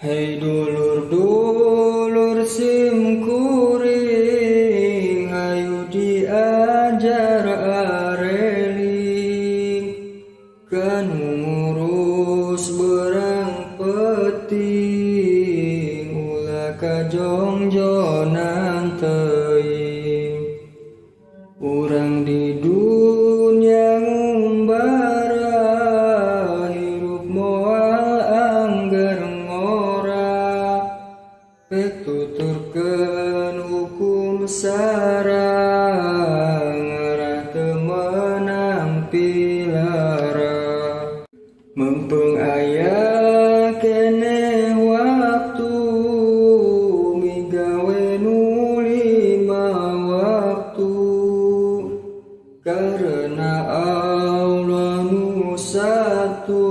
Hei dulur-dulur sim kuring, hayu diajar areling, kanu ngurus berang peting, ulah kajongjonan teuing. Urang di dunia ngumbara, hirup moal anggar ngora, pek tuturkeun hukum sarang, ngarah teu meunang pilara. Mempeng aya keneh waktu, migawe nu lima waktu, karena Allah nu satu,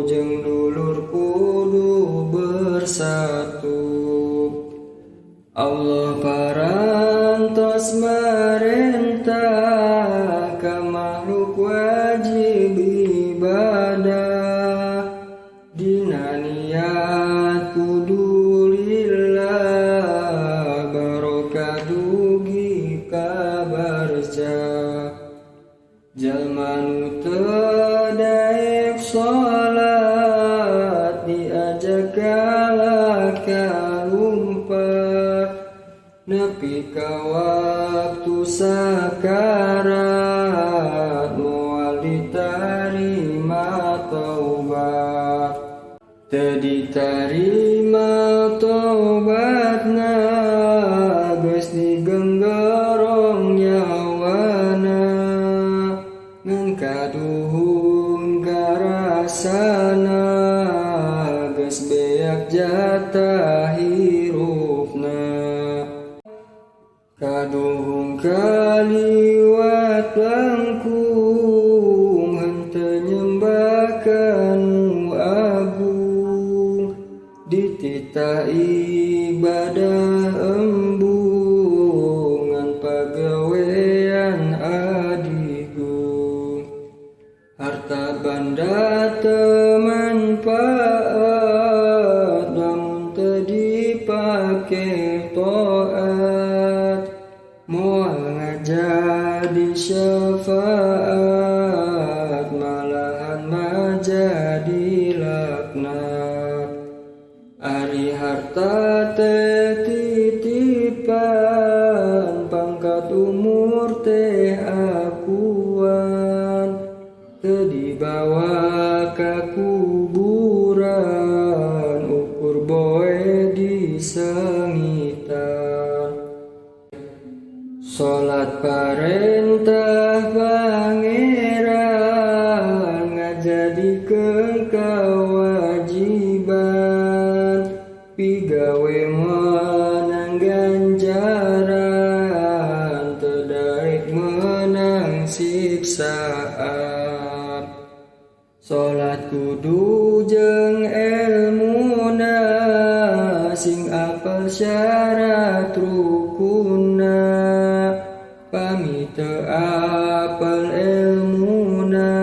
jeung dulur kudu bersatu. Allah parantos marentah, ka makhluk wajib ibadah, dina niat kudu lillah, barokah dugi kabarja. Jalma nu teu daek salat, diajak kalah kalumpat, nepi ka waktu sakarat, moal ditarima taubat. Teu ditarima taubatna, geus digenggerong nyawana, ngan kaduhung karasana, geus beak jatah hirupna. Kaduhung kaliwat langkung, henteu nyembah kanu agung, dititah ibadah embung, ngan pagawean adigung. Harta banda teu manfaat, lamun teu dipake taat, moal ngajadi syafaat, malahan majadi laknat. Ari harta teh titipan, pangkat umur teh akuan, teu dibawa ka kuburan, ukur boe disengitan. Salat parentah Pangeran, ngajadikeun kawajiban, pigawe meunang ganjaran, teu daek meunang siksaan. Salat kudu jeung elmuna, sing apal syarat rukunna, pami teu apal elmuna,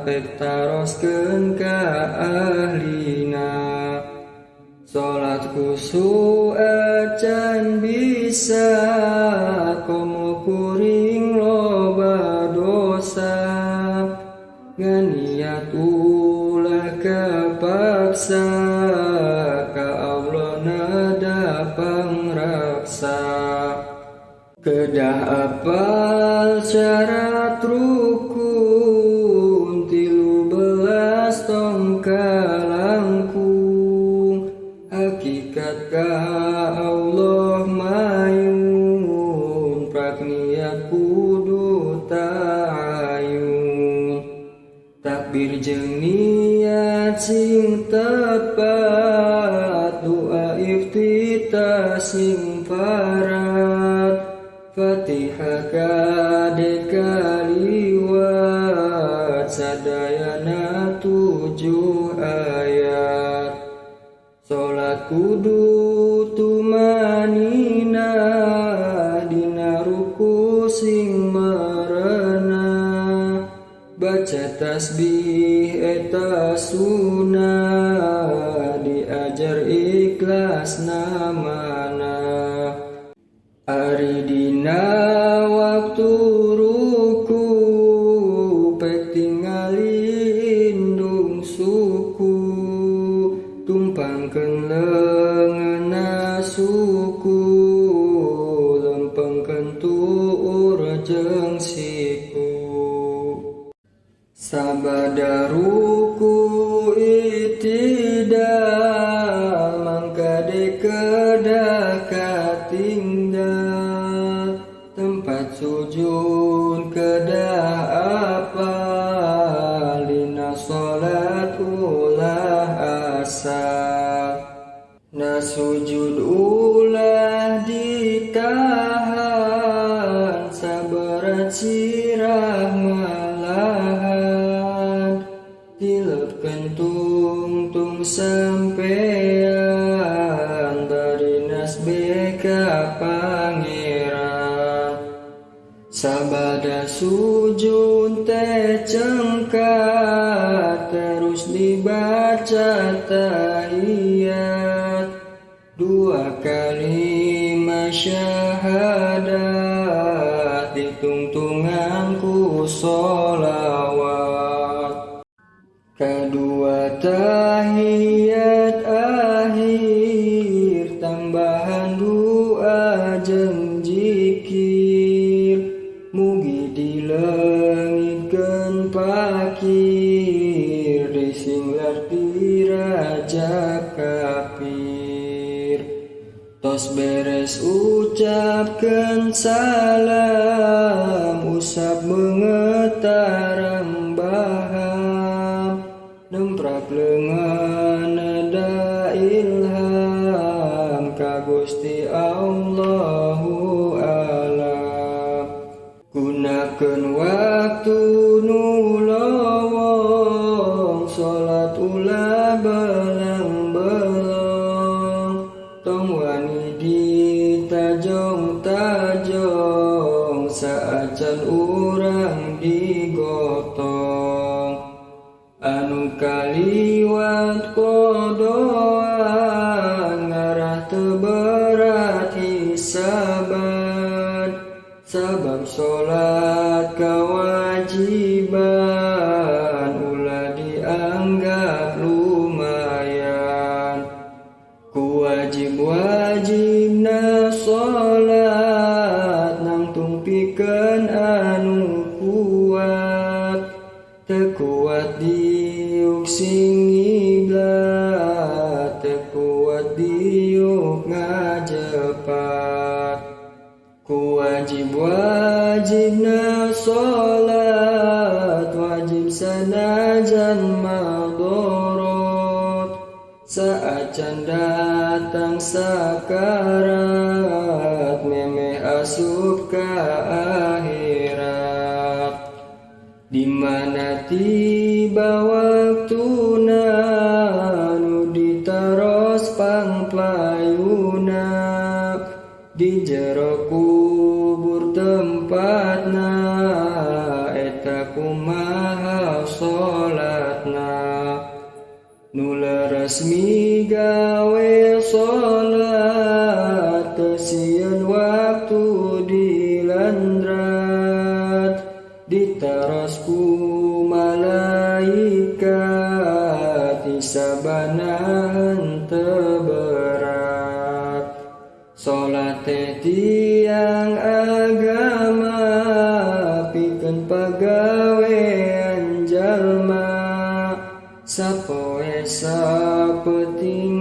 pek taroskeun ka ahlina. Salat khusu acan bisa, komo kuring loba dosa, ngan niat ulah kapaksa, ka Allah nada pangraksa. Kedah apal syarat rukun, 13 tong kalangkung, hakikat ka Allah mayun, prak niat kudu ta'ayun. Takbir jeung niat sing tepat, doa iftitah sing parat, Fatihah kade kaliwat, sadayana 7 ayat. Salat kudu tumanina, dina ruku sing marana, baca tasbih eta sunah ikhlas namana. Ari dina waktu ruku pek tingali indung suku, tumpangkeun leungeunna suku, lempengkeun tuur jeung siku. Sabada ruku itidal mangkade kedah katinggal, tempat sujud kedah apal, dina salat ulah asal. Na sujud ulah ditahan, sabarat sirah malahan, tilepkeun tungtung sampean, bari nasbe ka Pangeran. Sabada sujud teh cengkat, terus dibaca tahiyat, 2 kali syahadat, ditungtungan ku sholawat. Kadua tahiyat akhir, tambahan doa jeung zikir, mugi dileungitkeun pakir, disinglar ti raja kafir. Tos beres ucapkeun salam, usap beungeut tarambaham, nemprak leungeunna ilham, ka Gusti Allahu alam. Gunakeun waktu nu lowong, salat ulah belang-belang, tong wani ditajong-tajong, saacan urang digotong. Anu kaliwat kodoan, ngarah teu berat hisaban, sabab salat kawajiban, ulah dianggap lumayan. Kuwajib-wajibna salat, nang tumpikeun anu kuat, teu kuat diuk sing ngiblat, teu kuat diuk ngajepat. Kuwajib-wajibna salat, wajib sanajan madorot, saacan datang sakarat, memeh asup ka akhirat. Dimana tiba waktuna, nu ditaros pangplayuna, di jero kubur tempatna, eta kumaha salatna. Nu leres migawe salat, teu sieun waktu dilandrat, ditaros ku malaikat, hisabana henteu berat. Salat teh tiang agama, pikeun pagawean jalma, sapoe sapeuting